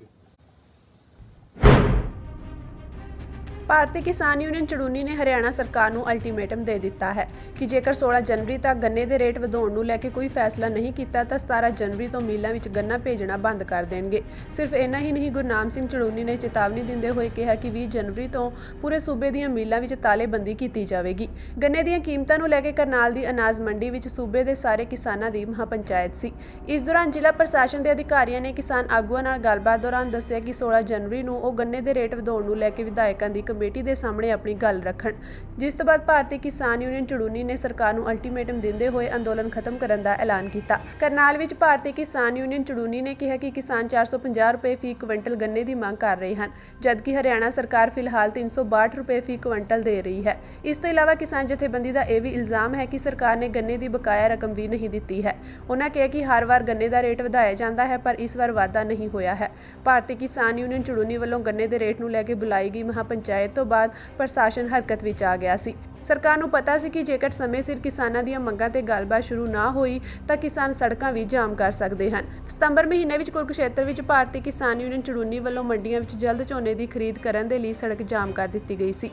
ਭਾਰਤੀ ਕਿਸਾਨ ਯੂਨੀਅਨ ਚੜੂਨੀ ਨੇ ਹਰਿਆਣਾ ਸਰਕਾਰ ਨੂੰ ਅਲਟੀਮੇਟਮ ਦੇ ਦਿੱਤਾ ਹੈ ਕਿ ਜੇਕਰ 16 ਜਨਵਰੀ ਤੱਕ ਗੰਨੇ ਦੇ ਰੇਟ ਵਧਾਉਣ ਨੂੰ ਲੈ ਕੇ ਕੋਈ ਫੈਸਲਾ ਨਹੀਂ ਕੀਤਾ ਤਾਂ 17 ਜਨਵਰੀ ਤੋਂ ਮਿੱਲਾਂ ਵਿੱਚ ਗੰਨਾ ਭੇਜਣਾ ਬੰਦ ਕਰ ਦੇਣਗੇ। ਸਿਰਫ ਇੰਨਾ ਹੀ ਨਹੀਂ, ਗੁਰਨਾਮ ਸਿੰਘ ਚੜੂਨੀ ਨੇ ਚੇਤਾਵਨੀ ਦਿੰਦੇ ਹੋਏ ਕਿਹਾ ਕਿ 20 ਜਨਵਰੀ ਤੋਂ ਪੂਰੇ ਸੂਬੇ ਦੀਆਂ ਮਿੱਲਾਂ ਵਿੱਚ ਤਾਲੇਬੰਦੀ ਕੀਤੀ ਜਾਵੇਗੀ। ਗੰਨੇ ਦੀਆਂ ਕੀਮਤਾਂ ਨੂੰ ਲੈ ਕੇ ਕਰਨਾਲ ਦੀ ਅਨਾਜ ਮੰਡੀ ਵਿੱਚ ਸੂਬੇ ਦੇ ਸਾਰੇ ਕਿਸਾਨਾਂ ਦੀ ਮਹਾਪੰਚਾਇਤ ਸੀ। ਇਸ ਦੌਰਾਨ ਜ਼ਿਲ੍ਹਾ ਪ੍ਰਸ਼ਾਸਨ ਦੇ ਅਧਿਕਾਰੀਆਂ ਨੇ ਕਿਸਾਨ ਆਗੂਆਂ ਨਾਲ ਗੱਲਬਾਤ ਦੌਰਾਨ ਦੱਸਿਆ ਕਿ 16 ਜਨਵਰੀ ਨੂੰ ਉਹ ਗੰਨੇ ਦੇ ਰੇਟ ਵਧਾਉਣ ਨੂੰ ਲੈ ਕੇ ਵਿਧਾਇਕਾਂ ਦੀ ਕਮੇਟੀ ਦੇ ਸਾਹਮਣੇ ਆਪਣੀ ਗੱਲ ਰੱਖਣ। ਜਿਸ ਤੋਂ ਬਾਅਦ ਭਾਰਤੀ ਕਿਸਾਨ ਯੂਨੀਅਨ ਚੜੂਨੀ ਨੇ ਸਰਕਾਰ ਨੂੰ ਅਲਟੀਮੇਟਮ ਦਿੰਦੇ ਹੋਏ ਅੰਦੋਲਨ ਖਤਮ ਕਰਨ ਦਾ ਐਲਾਨ ਕੀਤਾ। ਕਰਨਾਲ ਵਿੱਚ ਭਾਰਤੀ ਕਿਸਾਨ ਯੂਨੀਅਨ ਚੜੂਨੀ ਨੇ ਕਿਹਾ ਕਿ ਕਿਸਾਨ 450 ਰੁਪਏ ਫੀ ਕੁਇੰਟਲ ਗੰਨੇ ਦੀ ਮੰਗ ਕਰ ਰਹੇ ਹਨ, ਜਦਕਿ ਹਰਿਆਣਾ ਸਰਕਾਰ ਫਿਲਹਾਲ 362 ਰੁਪਏ ਫੀ ਕੁਇੰਟਲ ਦੇ ਰਹੀ ਹੈ। ਇਸ ਤੋਂ ਇਲਾਵਾ ਕਿਸਾਨ ਜਥੇਬੰਦੀ ਦਾ ਇਹ ਵੀ ਇਲਜ਼ਾਮ ਹੈ ਕਿ ਸਰਕਾਰ ਨੇ ਗੰਨੇ ਦੀ ਬਕਾਇਆ ਰਕਮ ਵੀ ਨਹੀਂ ਦਿੱਤੀ ਹੈ। ਉਹਨਾਂ ਕਿਹਾ ਕਿ ਹਰ ਵਾਰ ਗੰਨੇ ਦਾ ਰੇਟ ਵਧਾਇਆ ਜਾਂਦਾ ਹੈ, ਪਰ ਇਸ ਵਾਰ ਵਾਧਾ ਨਹੀਂ ਹੋਇਆ ਹੈ। ਭਾਰਤੀ ਕਿਸਾਨ ਯੂਨੀਅਨ ਚੜੂਨੀ ਵੱਲੋਂ ਗੰਨੇ ਦੇ ਰੇਟ ਨੂੰ ਲੈ ਕੇ ਬੁਲਾਈ ਗਈ ਮਹਾਪੰਚਾਇਤ ਤੋਂ ਬਾਅਦ ਪ੍ਰਸ਼ਾਸਨ ਹਰਕਤ ਵਿੱਚ ਆ ਗਿਆ ਸੀ। ਸਰਕਾਰ ਨੂੰ ਪਤਾ ਸੀ ਕਿ ਜੇਕਰ ਸਮੇਂ ਸਿਰ ਕਿਸਾਨਾਂ ਦੀਆਂ ਮੰਗਾਂ ਤੇ ਗੱਲਬਾਤ ਸ਼ੁਰੂ ਨਾ ਹੋਈ ਤਾਂ ਕਿਸਾਨ ਸੜਕਾਂ ਵੀ ਜਾਮ ਕਰ ਸਕਦੇ ਹਨ। ਸਤੰਬਰ ਮਹੀਨੇ ਵਿੱਚ ਕੁਰੂਕਸ਼ੇਤਰ ਵਿੱਚ ਭਾਰਤੀ ਕਿਸਾਨ ਯੂਨੀਅਨ ਚੜੂਨੀ ਵੱਲੋਂ ਮੰਡੀਆਂ ਵਿੱਚ ਜਲਦ ਝੋਨੇ ਦੀ ਖਰੀਦ ਕਰਨ ਦੇ ਲਈ ਸੜਕ ਜਾਮ ਕਰ ਦਿੱਤੀ ਗਈ ਸੀ।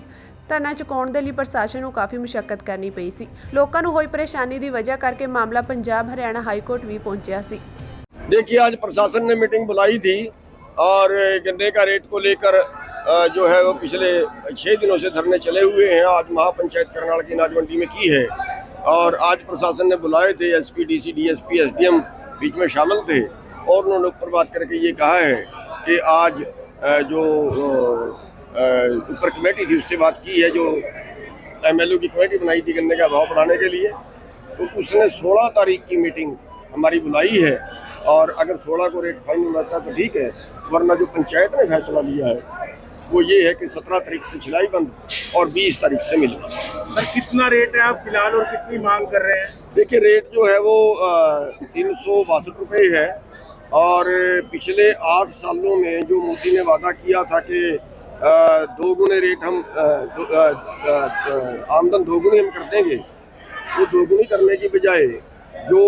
ਧਰਨਾ ਚੁਕਾਉਣ ਦੇ ਲਈ ਪ੍ਰਸ਼ਾਸਨ ਨੂੰ ਕਾਫੀ ਮੁਸ਼ੱਕਤ ਕਰਨੀ ਪਈ ਸੀ। ਲੋਕਾਂ ਨੂੰ ਹੋਈ ਪਰੇਸ਼ਾਨੀ ਦੀ ਵਜ੍ਹਾ ਕਰਕੇ मामला पंजाब हरियाणा हाई कोर्ट भी पहुंचा सी। देखिए, आज प्रशासन ने मीटिंग बुलाई थी और गन्ने का रेट को लेकर जो है वो पिछले 6 दिनों से धरने चले हुए हैं। आज महापंचायत करनाल की अनाज मंडी में की है और आज प्रशासन ने बुलाए थे, एसपी, डीसी, डीएसपी, एसडीएम बीच में शामिल थे और उन्होंने ऊपर बात करके ये कहा है कि आज जो ऊपर कमेटी थी उससे बात की है, जो एमएलओ की कमेटी बनाई थी गन्ने का भाव बढ़ाने के लिए, तो उसने 16 तारीख की मीटिंग हमारी बुलाई है और अगर 16 को रेट फाइनल होता है तो ठीक है, वरना जो पंचायत ने फैसला लिया है वो ये है कि 17 तारीख से छिलाई बंद और 20 तारीख से मिलेगा। सर, कितना रेट है आप फिलहाल और कितनी मांग कर रहे हैं? देखिए, रेट जो है वो 362 रुपये है और पिछले 8 सालों में जो मोदी ने वादा किया था कि दोगुने रेट हम आमदन दोगुनी हम कर देंगे, वो दोगुनी करने की बजाय जो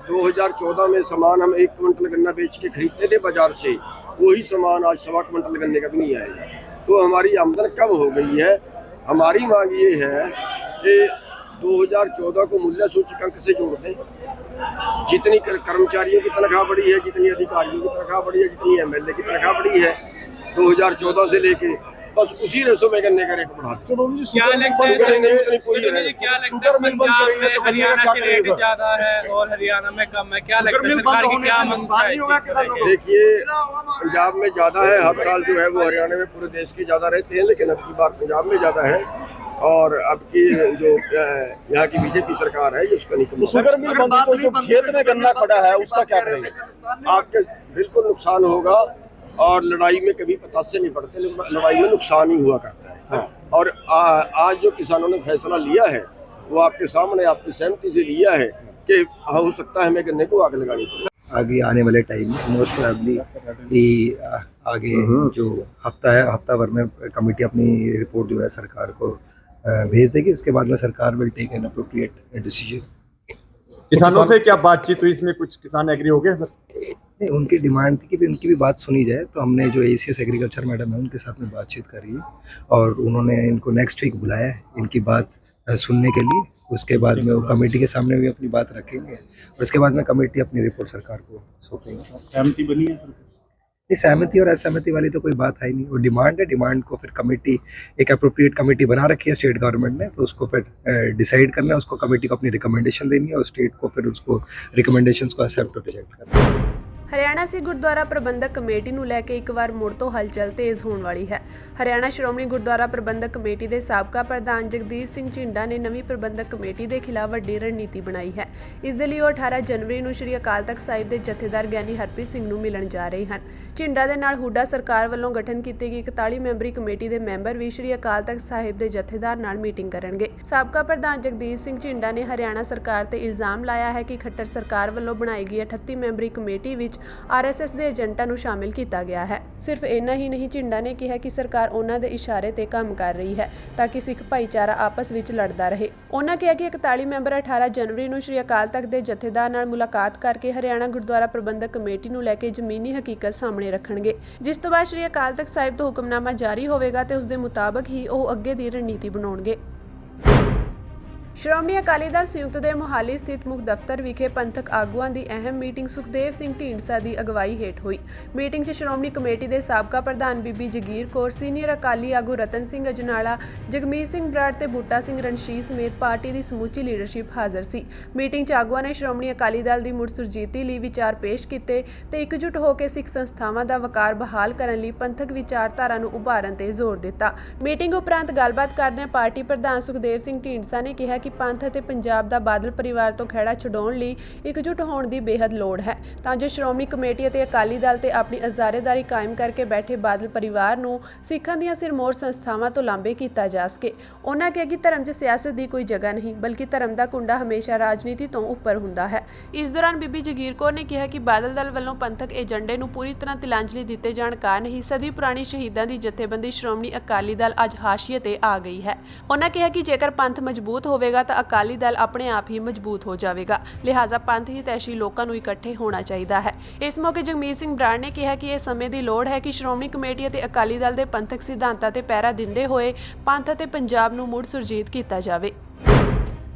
2014 में सामान हम 1 क्विंटल गन्ना बेच के खरीदते थे बाजार से, वही सामान आज 1.25 क्विंटल गन्ने का भी नहीं आएगा। तो हमारी आमदन कम हो गई है। हमारी मांग ये है कि 2014 को मूल्य सूचकांक से जोड़ दें। जितनी कर्मचारियों की तनख्वाह बढ़ी है, जितनी अधिकारियों की तनख्वाह बढ़ी है, जितनी एमएलए की तनख्वाह बढ़ी है 2014 से लेके, बस उसी रेशो में गन्ने का रेट बढ़ा दें। क्या लगता है पंजाब में हरियाणा से रेट ज्यादा है और हरियाणा में कम है? क्या लगता है सरकार की क्या मंशा है? देखिए, पंजाब में ज़्यादा है, हर साल जो है वो हरियाणा में पूरे देश की ज़्यादा रहते हैं, लेकिन अब की बार पंजाब में ज़्यादा है और अब की जो यहाँ की बीजेपी सरकार है उसका नहीं। शुगर मिल बंद तो जो खेत में गन्ना पड़ा है उसका क्या करेंगे? आपके बिल्कुल नुकसान होगा और लड़ाई में कभी पतासे नहीं पड़ते, लड़ाई में नुकसान ही हुआ करता है। हाँ। और आज जो किसानों ने फैसला लिया है वो आपके सामने, आपकी सहमति से लिया है कि हो सकता है हमें गन्ने को आग लगानी पड़े। आगे आने वाले टाइम में मोस्ट प्रोबेबली आगे जो हफ्ता है, हफ्ता भर में कमेटी अपनी रिपोर्ट जो है सरकार को भेज देगी। उसके बाद में सरकार will take an appropriate decision. किसानों से क्या बातचीत हुई? इसमें कुछ किसान एग्री हो गए? नहीं, उनकी डिमांड थी कि भी उनकी भी बात सुनी जाए, तो हमने जो एसीएस एग्रीकल्चर मैडम है उनके साथ में बातचीत करी और उन्होंने इनको नेक्स्ट वीक बुलाया है इनकी बात सुनने के लिए। उसके बाद में वो कमेटी के सामने भी अपनी बात रखेंगे और उसके बाद में कमेटी अपनी रिपोर्ट सरकार को सौंपेंगे। सहमति बनी है? नहीं, सहमति और असहमति वाली तो कोई बात है ही नहीं। वो डिमांड है, डिमांड को फिर कमेटी, एक अप्रोप्रिएट कमेटी बना रखी है स्टेट गवर्नमेंट ने, तो उसको फिर डिसाइड करना है, उसको कमेटी को अपनी रिकमेंडेशन देनी है और स्टेट को फिर उसको रिकमेंडेशंस को एक्सेप्ट और रिजेक्ट करना है। ਹਰਿਆਣਾ ਸਿੱਖ ਗੁਰਦੁਆਰਾ ਪ੍ਰਬੰਧਕ ਕਮੇਟੀ ਨੂੰ ਲੈ ਕੇ ਇੱਕ ਵਾਰ ਮੁੜ ਤੋਂ ਹਲਚਲ ਤੇਜ਼ ਹੋਣ ਵਾਲੀ ਹੈ। ਹਰਿਆਣਾ ਸ਼੍ਰੋਮਣੀ ਗੁਰਦੁਆਰਾ ਪ੍ਰਬੰਧਕ ਕਮੇਟੀ ਦੇ ਸਾਬਕਾ ਪ੍ਰਧਾਨ ਜਗਦੀਸ਼ ਸਿੰਘ ਝਿੰਡਾ ਨੇ ਨਵੀਂ ਪ੍ਰਬੰਧਕ ਕਮੇਟੀ ਦੇ ਖਿਲਾਫ ਵੱਡੀ ਰਣਨੀਤੀ ਬਣਾਈ ਹੈ। ਇਸ ਦੇ ਲਈ ਉਹ 18 ਜਨਵਰੀ ਨੂੰ ਸ੍ਰੀ ਅਕਾਲ ਤਖਤ ਸਾਹਿਬ ਦੇ ਜਥੇਦਾਰ ਗਿਆਨੀ ਹਰਪ੍ਰੀਤ ਸਿੰਘ ਨੂੰ ਮਿਲਣ ਜਾ ਰਹੇ ਹਨ। ਝਿੰਡਾ ਦੇ ਨਾਲ ਹੁੱਡਾ ਸਰਕਾਰ ਵੱਲੋਂ ਗਠਨ ਕੀਤੀ ਗਈ 41 ਮੈਂਬਰੀ ਕਮੇਟੀ ਦੇ ਮੈਂਬਰ ਵੀ ਸ੍ਰੀ ਅਕਾਲ ਤਖਤ ਸਾਹਿਬ ਦੇ ਜਥੇਦਾਰ ਨਾਲ ਮੀਟਿੰਗ ਕਰਨਗੇ। ਸਾਬਕਾ ਪ੍ਰਧਾਨ ਜਗਦੀਸ਼ ਸਿੰਘ ਝਿੰਡਾ ਨੇ ਹਰਿਆਣਾ ਸਰਕਾਰ ਤੇ ਇਲਜ਼ਾਮ ਲਾਇਆ ਹੈ ਕਿ ਖੱਟਰ ਸਰਕਾਰ ਵੱਲੋਂ ਬਣਾਈ ਗਈ 38 ਮੈਂਬਰੀ ਕਮੇਟੀ ਵਿੱਚ ਆਰਐਸਐਸ ਦੇ ਏਜੰਟਾਂ ਨੂੰ ਸ਼ਾਮਿਲ ਕੀਤਾ ਗਿਆ ਹੈ। ਸਿਰਫ ਇੰਨਾ ਹੀ ਨਹੀਂ, ਝਿੰਡਾ ਨੇ ਕਿਹਾ ਕਿ ਸਰਕਾਰ ਉਹਨਾਂ ਦੇ ਇਸ਼ਾਰੇ ਤੇ ਕੰਮ ਕਰ ਰਹੀ ਹੈ ਤਾਂ ਕਿ ਸਿੱਖ ਭਾਈਚਾਰਾ ਆਪਸ ਵਿੱਚ ਲੜਦਾ ਰਹੇ। ਉਹਨਾਂ ਕਿਹਾ ਕਿ 41 ਮੈਂਬਰ 18 ਜਨਵਰੀ ਨੂੰ ਸ੍ਰੀ ਅਕਾਲ ਤਖਤ ਦੇ ਜਥੇਦਾਰ ਨਾਲ ਮੁਲਾਕਾਤ ਕਰਕੇ ਹਰਿਆਣਾ ਗੁਰਦੁਆਰਾ ਪ੍ਰਬੰਧਕ ਕਮੇਟੀ ਨੂੰ ਲੈ ਕੇ ਜ਼ਮੀਨੀ ਹਕੀਕਤ ਸਾਹਮਣੇ ਰੱਖਣਗੇ, ਜਿਸ ਤੋਂ ਬਾਅਦ ਸ੍ਰੀ ਅਕਾਲ ਤਖਤ ਸਾਹਿਬ ਤੋਂ ਹੁਕਮਨਾਮਾ ਜਾਰੀ ਹੋਵੇਗਾ ਤੇ ਉਸ ਦੇ ਮੁਤਾਬਕ ਹੀ ਉਹ ਅੱਗੇ ਦੀ ਰਣਨੀਤੀ ਬਣਾਉਣਗੇ। ਸ਼੍ਰੋਮਣੀ ਅਕਾਲੀ ਦਲ ਸੰਯੁਕਤ ਦੇ ਮੁਹਾਲੀ ਸਥਿਤ ਮੁੱਖ ਦਫ਼ਤਰ ਵਿਖੇ ਪੰਥਕ ਆਗੂਆਂ ਦੀ ਅਹਿਮ ਮੀਟਿੰਗ ਸੁਖਦੇਵ ਸਿੰਘ ਢੀਂਡਸਾ ਦੀ ਅਗਵਾਈ ਹੇਠ ਹੋਈ। ਮੀਟਿੰਗ 'ਚ ਸ਼੍ਰੋਮਣੀ ਕਮੇਟੀ ਦੇ ਸਾਬਕਾ ਪ੍ਰਧਾਨ ਬੀਬੀ ਜਗੀਰ ਕੌਰ, ਸੀਨੀਅਰ ਅਕਾਲੀ ਆਗੂ ਰਤਨ ਸਿੰਘ ਅਜਨਾਲਾ, ਜਗਮੀਤ ਸਿੰਘ ਬਰਾੜ ਤੇ ਬੂਟਾ ਸਿੰਘ ਰਣਸ਼ੀਦ ਸਮੇਤ ਪਾਰਟੀ ਦੀ ਸਮੁੱਚੀ ਲੀਡਰਸ਼ਿਪ ਹਾਜ਼ਰ ਸੀ। ਮੀਟਿੰਗ 'ਚ ਆਗੂਆਂ ਨੇ ਸ਼੍ਰੋਮਣੀ ਅਕਾਲੀ ਦਲ ਦੀ ਮੁੜ ਸੁਰਜੀਤੀ ਲਈ ਵਿਚਾਰ ਪੇਸ਼ ਕੀਤੇ ਤੇ ਇਕਜੁੱਟ ਹੋ ਕੇ ਸਿੱਖ ਸੰਸਥਾਵਾਂ ਦਾ ਵਕਾਰ ਬਹਾਲ ਕਰਨ ਲਈ ਪੰਥਕ ਵਿਚਾਰਧਾਰਾ ਨੂੰ ਉਭਾਰਨ ਤੇ ਜ਼ੋਰ ਦਿੱਤਾ। ਮੀਟਿੰਗ ਉਪਰੰਤ ਗੱਲਬਾਤ ਕਰਦਿਆਂ ਪਾਰਟੀ ਪ੍ਰਧਾਨ ਸੁਖਦੇਵ ਸਿੰਘ ਢੀਂਡਸਾ ਨੇ ਕਿਹਾ ਕਿ ਪੰਥ ਅਤੇ ਪੰਜਾਬ ਦਾ ਬਾਦਲ ਪਰਿਵਾਰ ਤੋਂ ਖਹਿੜਾ ਛਡਾਉਣ ਲਈ ਇਕਜੁੱਟ ਹੋਣ ਦੀ ਬੇਹੱਦ ਲੋੜ ਹੈ ਤਾਂ ਜੋ ਸ਼੍ਰੋਮਣੀ ਕਮੇਟੀ ਅਤੇ ਅਕਾਲੀ ਦਲ ਤੇ ਆਪਣੀ ਅਜ਼ਾਰੇਦਾਰੀ ਕਾਇਮ ਕਰਕੇ ਬੈਠੇ ਬਾਦਲ ਪਰਿਵਾਰ ਨੂੰ ਸਿੱਖਾਂ ਦੀਆਂ ਸਿਰਮੌਰ ਸੰਸਥਾਵਾਂ ਤੋਂ ਲਾਂਭੇ ਕੀਤਾ ਜਾ ਸਕੇ। ਉਹਨਾਂ ਕਿਹਾ ਕਿ ਧਰਮ 'ਚ ਸਿਆਸਤ ਦੀ ਕੋਈ ਜਗ੍ਹਾ ਨਹੀਂ, ਬਲਕਿ ਧਰਮ ਦਾ ਕੁੰਡਾ ਹਮੇਸ਼ਾ ਰਾਜਨੀਤੀ ਤੋਂ ਉੱਪਰ ਹੁੰਦਾ ਹੈ। ਇਸ ਦੌਰਾਨ ਬੀਬੀ ਜਗੀਰ ਕੌਰ ਨੇ ਕਿਹਾ ਕਿ ਬਾਦਲ ਦਲ ਵੱਲੋਂ ਪੰਥਕ ਏਜੰਡੇ ਨੂੰ ਪੂਰੀ ਤਰ੍ਹਾਂ ਤਿਲਾਂਜਲੀ ਦਿੱਤੇ ਜਾਣ ਕਾਰਨ ਹੀ ਸਦੀ ਪੁਰਾਣੀ ਸ਼ਹੀਦਾਂ ਦੀ ਜਥੇਬੰਦੀ ਸ਼੍ਰੋਮਣੀ ਅਕਾਲੀ ਦਲ ਅੱਜ ਹਾਸ਼ੀਏ ਤੇ ਆ ਗਈ ਹੈ। ਉਹਨਾਂ ਕਿਹਾ ਕਿ ਜੇਕਰ ਪੰਥ ਮਜ਼ਬੂਤ ਹੋਵੇਗਾ ਤਾਂ ਅਕਾਲੀ ਦਲ ਆਪਣੇ ਆਪ ਹੀ ਮਜ਼ਬੂਤ ਹੋ ਜਾਵੇਗਾ, ਲਿਹਾਜ਼ਾ ਪੰਥ ਹਿਤੈਸ਼ੀ ਲੋਕਾਂ ਨੂੰ ਇਕੱਠੇ ਹੋਣਾ ਚਾਹੀਦਾ ਹੈ। ਇਸ ਮੌਕੇ ਜਗਮੀਤ ਸਿੰਘ ਬਰਾੜ ਨੇ ਕਿਹਾ ਕਿ ਇਹ ਸਮੇਂ ਦੀ ਲੋੜ ਹੈ ਕਿ ਸ਼੍ਰੋਮਣੀ ਕਮੇਟੀ ਅਤੇ ਅਕਾਲੀ ਦਲ ਦੇ ਪੰਥਕ ਸਿਧਾਂਤਾਂ ਤੇ ਪਹਿਰਾ ਦਿੰਦੇ ਹੋਏ ਪੰਥ ਅਤੇ ਪੰਜਾਬ ਨੂੰ ਮੁੜ ਸੁਰਜੀਤ ਕੀਤਾ ਜਾਵੇ।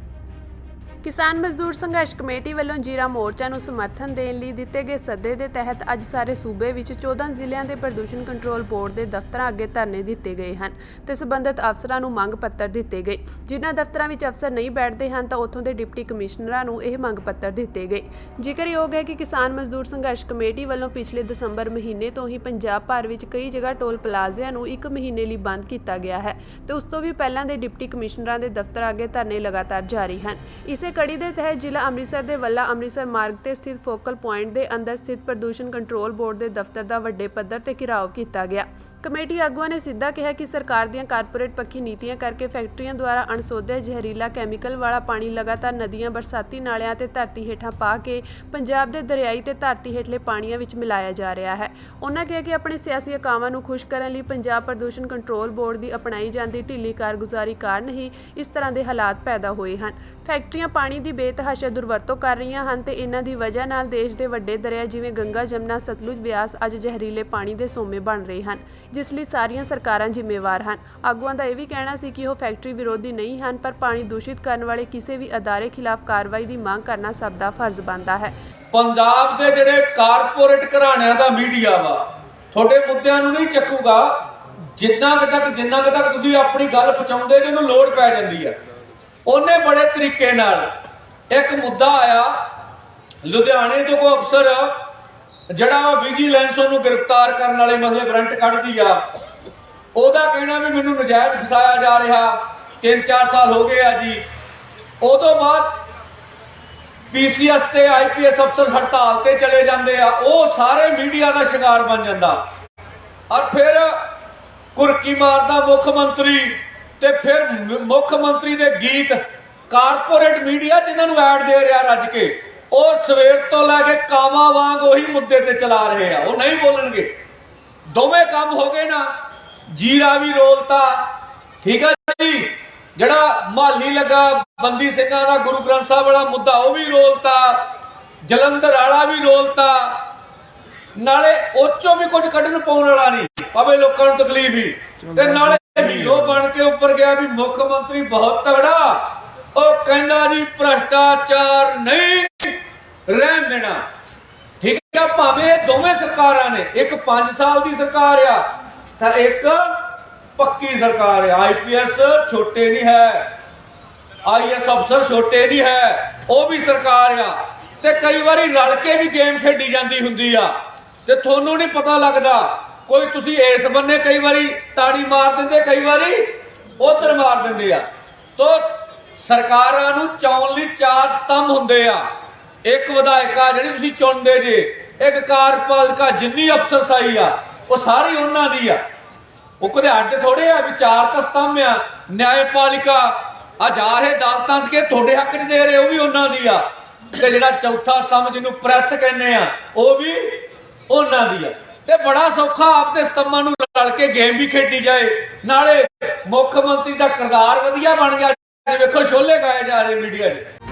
ਕਿਸਾਨ ਮਜ਼ਦੂਰ ਸੰਘਰਸ਼ ਕਮੇਟੀ ਵੱਲੋਂ ਜੀਰਾ ਮੋਰਚਾ ਨੂੰ ਸਮਰਥਨ ਦੇਣ ਲਈ ਦਿੱਤੇ ਗਏ ਸੱਦੇ ਦੇ ਤਹਿਤ ਅੱਜ ਸਾਰੇ ਸੂਬੇ ਵਿੱਚ 14 ਜ਼ਿਲ੍ਹਿਆਂ ਦੇ ਪ੍ਰਦੂਸ਼ਣ ਕੰਟਰੋਲ ਬੋਰਡ ਦੇ ਦਫ਼ਤਰਾਂ ਅੱਗੇ ਧਰਨੇ ਦਿੱਤੇ ਗਏ ਹਨ ਤੇ ਸਬੰਧਤ ਅਫਸਰਾਂ ਨੂੰ ਮੰਗ ਪੱਤਰ ਦਿੱਤੇ ਗਏ। ਜਿਨ੍ਹਾਂ ਦਫ਼ਤਰਾਂ ਵਿੱਚ ਅਫਸਰ ਨਹੀਂ ਬੈਠਦੇ ਹਨ ਤਾਂ ਉੱਥੋਂ ਦੇ ਡਿਪਟੀ ਕਮਿਸ਼ਨਰਾਂ ਨੂੰ ਇਹ ਮੰਗ ਪੱਤਰ ਦਿੱਤੇ ਗਏ। ਜ਼ਿਕਰਯੋਗ ਹੈ ਕਿ ਕਿਸਾਨ ਮਜ਼ਦੂਰ ਸੰਘਰਸ਼ ਕਮੇਟੀ ਵੱਲੋਂ ਪਿਛਲੇ ਦਸੰਬਰ ਮਹੀਨੇ ਤੋਂ ਹੀ ਪੰਜਾਬ ਭਰ ਵਿੱਚ ਕਈ ਜਗ੍ਹਾ ਟੋਲ ਪਲਾਜ਼ਿਆਂ ਨੂੰ 1 ਮਹੀਨੇ ਲਈ ਬੰਦ ਕੀਤਾ ਗਿਆ ਹੈ ਤੇ ਉਸ ਤੋਂ ਵੀ ਪਹਿਲਾਂ ਦੇ ਡਿਪਟੀ ਕਮਿਸ਼ਨਰਾਂ ਦੇ ਦਫ਼ਤਰ ਅੱਗੇ ਧਰਨੇ ਲਗਾਤਾਰ ਜਾਰੀ ਹਨ। ਇਸੇ ਕੜੀ ਦੇ ਤਹਿਤ ਜ਼ਿਲ੍ਹਾ ਅੰਮ੍ਰਿਤਸਰ ਦੇ ਵੱਲਾ ਅੰਮ੍ਰਿਤਸਰ ਮਾਰਗ ਤੇ ਸਥਿਤ ਫੋਕਲ ਪੁਆਇੰਟ ਦੇ ਅੰਦਰ ਸਥਿਤ ਪ੍ਰਦੂਸ਼ਣ ਕੰਟਰੋਲ ਬੋਰਡ ਦੇ ਦਫ਼ਤਰ ਦਾ ਵੱਡੇ ਪੱਧਰ ਤੇ ਘਿਰਾਓ ਕੀਤਾ ਗਿਆ। ਕਮੇਟੀ ਆਗੂਆਂ ਨੇ ਸਿੱਧਾ ਕਿਹਾ ਕਿ ਸਰਕਾਰ ਦੀਆਂ ਕਾਰਪੋਰੇਟ ਪੱਖੀ ਨੀਤੀਆਂ ਕਰਕੇ ਫੈਕਟਰੀਆਂ ਦੁਆਰਾ ਅਣਸੋਧਿਆ ਜ਼ਹਿਰੀਲਾ ਕੈਮੀਕਲ ਵਾਲਾ ਪਾਣੀ ਲਗਾਤਾਰ ਨਦੀਆਂ, ਬਰਸਾਤੀ ਨਾਲਿਆਂ ਤੇ ਧਰਤੀ ਹੇਠਾਂ ਪਾ ਕੇ ਪੰਜਾਬ ਦੇ ਦਰਿਆਈ ਤੇ ਧਰਤੀ ਹੇਠਲੇ ਪਾਣੀਆਂ ਵਿੱਚ ਮਿਲਾਇਆ ਜਾ ਰਿਹਾ ਹੈ। ਉਹਨਾਂ ਕਿਹਾ ਕਿ ਆਪਣੇ ਸਿਆਸੀ ਅਕਾਵਾਂ ਨੂੰ ਖੁਸ਼ ਕਰਨ ਲਈ ਪੰਜਾਬ ਪ੍ਰਦੂਸ਼ਣ ਕੰਟਰੋਲ ਬੋਰਡ ਦੀ ਅਪਣਾਈ ਜਾਂਦੀ ਢਿੱਲੀ ਕਾਰਗੁਜ਼ਾਰੀ ਕਾਰਨ ਹੀ ਇਸ ਤਰ੍ਹਾਂ ਦੇ ਹਾਲਾਤ ਪੈਦਾ ਹੋਏ ਹਨ। ਫੈਕਟਰੀਆਂ ਪਾਣੀ ਦੀ ਬੇਤਹਾਸ਼ਾ ਦੁਰਵਰਤੋਂ ਕਰ ਰਹੀਆਂ ਹਨ ਤੇ ਇਹਨਾਂ ਦੀ ਵਜ੍ਹਾ ਨਾਲ ਦੇਸ਼ ਦੇ ਵੱਡੇ ਦਰਿਆ ਜਿਵੇਂ ਗੰਗਾ, ਜਮਨਾ, ਸਤਲੁਜ, ਬਿਆਸ ਅੱਜ ਜ਼ਹਿਰੀਲੇ ਪਾਣੀ ਦੇ ਸੋਮੇ ਬਣ ਰਹੇ ਹਨ, ਜਿਸ ਲਈ ਸਾਰੀਆਂ ਸਰਕਾਰਾਂ ਜ਼ਿੰਮੇਵਾਰ ਹਨ। ਆਗੂਆਂ ਦਾ ਇਹ ਵੀ ਕਹਿਣਾ ਸੀ ਕਿ ਉਹ ਫੈਕਟਰੀ ਵਿਰੋਧੀ ਨਹੀਂ ਹਨ, ਪਰ ਪਾਣੀ ਦੂਸ਼ਿਤ ਕਰਨ ਵਾਲੇ ਕਿਸੇ ਵੀ ਅਦਾਰੇ ਖਿਲਾਫ ਕਾਰਵਾਈ ਦੀ ਮੰਗ ਕਰਨਾ ਸਭ ਦਾ ਫਰਜ਼ ਬਣਦਾ ਹੈ। ਪੰਜਾਬ ਦੇ ਜਿਹੜੇ ਕਾਰਪੋਰੇਟ ਘਰਾਣਿਆਂ ਦਾ ਮੀਡੀਆ ਵਾ ਤੁਹਾਡੇ ਮੁੱਦਿਆਂ ਨੂੰ ਨਹੀਂ ਚੱਕੂਗਾ। ਜਿੰਨਾ ਕੁ ਤੱਕ ਤੁਸੀਂ ਆਪਣੀ ਗੱਲ ਪਹੁੰਚਾਉਂਦੇ ਜਿਹਨੂੰ ਲੋੜ ਪੈ ਜਾਂਦੀ ਆ, ਉਹਨੇ ਬੜੇ ਤਰੀਕੇ ਨਾਲ ਇੱਕ ਮੁੱਦਾ ਆਇਆ ਲੁਧਿਆਣੇ ਤੋਂ ਕੋਈ ਅਫਸਰ ਜਿਹੜਾ ਵਿਜੀਲੈਂਸ ਉਹਨੂੰ ਗ੍ਰਿਫਤਾਰ ਕਰਨ ਵਾਲੇ ਮਸਲੇ ਵਾਰੰਟ ਕੱਢਦੀ ਆ, ਉਹਦਾ ਕਹਿਣਾ ਵੀ ਮੈਨੂੰ ਨਜਾਇਜ਼ ਫਸਾਇਆ ਜਾ ਰਿਹਾ, 3-4 ਸਾਲ ਹੋ ਗਏ ਆ ਜੀ। ਉਦੋਂ ਬਾਅਦ ਪੀਸੀਐਸ ਤੇ ਆਈਪੀਐਸ ਅਫਸਰ ਹੜਤਾਲ ਤੇ ਚਲੇ ਜਾਂਦੇ ਆ, ਉਹ ਸਾਰੇ ਮੀਡੀਆ ਦਾ ਸ਼ਿਕਾਰ ਬਣ ਜਾਂਦਾ। ਔਰ ਫਿਰ ਕੁਰਕੀ ਮਾਰਦਾ ਮੁੱਖ ਮੰਤਰੀ ਤੇ ਫਿਰ ਮੁੱਖ ਮੰਤਰੀ ਦੇ ਗੀਤ ਕਾਰਪੋਰੇਟ ਮੀਡੀਆ ਜਿਨ੍ਹਾਂ ਨੂੰ ਐਡ ਦੇ ਰਿਹਾ ਰੱਜ ਕੇ, ਉਹ ਸਵੇਰ ਤੋਂ ਲੈ ਕੇ ਕਾਵਾਂ ਵਾਂਗ ਉਹੀ ਮੁੱਦੇ ਤੇ ਚਲਾ ਰਹੇ ਆ, ਉਹ ਨਹੀਂ ਬੋਲਣਗੇ। ਦੋਵੇਂ ਕੰਮ ਹੋ ਗਏ ਨਾ, ਜੀਰਾ ਵੀ ਰੋਲਤਾ, ਠੀਕ ਹੈ ਜੀ, ਜਿਹੜਾ ਮਾਲੀ ਲੱਗਾ ਬੰਦੀ ਸਿੰਘਾਂ ਦਾ ਗੁਰੂ ਗ੍ਰੰਥ ਸਾਹਿਬ ਵਾਲਾ ਮੁੱਦਾ ਉਹ ਵੀ ਰੋਲਤਾ, ਜਲੰਧਰ ਵਾਲਾ ਵੀ ਰੋਲਤਾ, ਨਾਲੇ ਉੱਚੋਂ ਵੀ ਕੁਝ ਕੱਢਣ ਪਾਉਣ ਵਾਲਾ ਨਹੀਂ, ਭਾਵੇਂ ਲੋਕਾਂ ਨੂੰ ਤਕਲੀਫ ਹੀ, ਤੇ ਨਾਲੇ ਹੀਰੋ ਬਣ ਕੇ ਉੱਪਰ ਗਿਆ ਵੀ ਮੁੱਖ ਮੰਤਰੀ ਬਹੁਤ ਤਗੜਾ, ਉਹ ਕਹਿੰਦਾ ਜੀ ਭ੍ਰਸ਼ਟਾਚਾਰ ਨਹੀਂ ਰਹਿਣ ਦੇਣਾ। ਠੀਕ ਹੈ, ਭਾਵੇਂ ਦੋਵੇਂ ਸਰਕਾਰਾਂ ਨੇ, ਇੱਕ 5 ਸਾਲ ਦੀ ਸਰਕਾਰ ਆ ਤਾਂ ਇੱਕ ਪੱਕੀ ਸਰਕਾਰ ਆ। ਆਈਪੀਐਸ ਛੋਟੇ ਨਹੀਂ ਹੈ, ਆਈਐਸ ਅਫਸਰ ਛੋਟੇ ਨਹੀਂ ਹੈ, ਉਹ ਵੀ ਸਰਕਾਰ ਆ ਤੇ ਕਈ ਵਾਰੀ ਰਲ ਕੇ ਵੀ ਗੇਮ ਖੇਡੀ ਜਾਂਦੀ ਹੁੰਦੀ ਆ ਤੇ ਤੁਹਾਨੂੰ ਨਹੀਂ ਪਤਾ ਲੱਗਦਾ। ਕੋਈ ਤੁਸੀਂ ਇਸ ਬੰਨੇ ਕਈ ਵਾਰੀ ਤਾੜੀ ਮਾਰ ਦਿੰਦੇ, ਕਈ ਵਾਰੀ ਉਧਰ ਮਾਰ ਦਿੰਦੇ ਆ। ਤੋ ਸਰਕਾਰਾਂ ਨੂੰ ਚਾਉਣ ਲਈ 4 ਸਤੰਭ ਹੁੰਦੇ ਆ, ਇੱਕ ਵਿਧਾਇਕਾ ਜਿਹੜੀ ਤੁਸੀਂ ਚੁਣਦੇ ਜੇ, ਇੱਕ ਕਾਰਜਪਾਲਿਕਾ ਜਿੰਨੀ ਅਫਸਰਸ਼ਾਹੀ ਆ ਉਹ ਸਾਰੀ ਉਹਨਾਂ ਦੀ ਆ, ਉਹ ਕਦੇ ਅੱਡ ਥੋੜੇ ਆ ਵੀ 4 ਤਾਂ ਸਤੰਭ ਆ। ਨਿਆਂਪਾਲਿਕਾ ਆ ਜਾ ਰਹੇ ਅਦਾਲਤਾਂ ਕੇ ਤੁਹਾਡੇ ਹੱਕ 'ਚ ਦੇ ਰਹੇ, ਉਹ ਵੀ ਉਹਨਾਂ ਦੀ ਆ, ਤੇ ਜਿਹੜਾ ਚੌਥਾ ਸਤੰਭ ਜਿਹਨੂੰ ਪ੍ਰੈਸ ਕਹਿੰਦੇ ਆ ਉਹ ਵੀ ਉਹਨਾਂ ਦੀ ਆ। ਤੇ ਬੜਾ ਸੌਖਾ ਆਪਦੇ ਸਤੰਭਾਂ ਨੂੰ ਰਲ ਕੇ ਗੇਮ ਵੀ ਖੇਡੀ ਜਾਏ, ਨਾਲੇ ਮੁੱਖ ਮੰਤਰੀ ਦਾ ਕਿਰਦਾਰ ਵਧੀਆ ਬਣ ਗਿਆ। ਵੇਖੋ ਛੋਲੇ ਗਾਏ ਜਾ ਰਹੇ ਮੀਡੀਆ 'ਚ।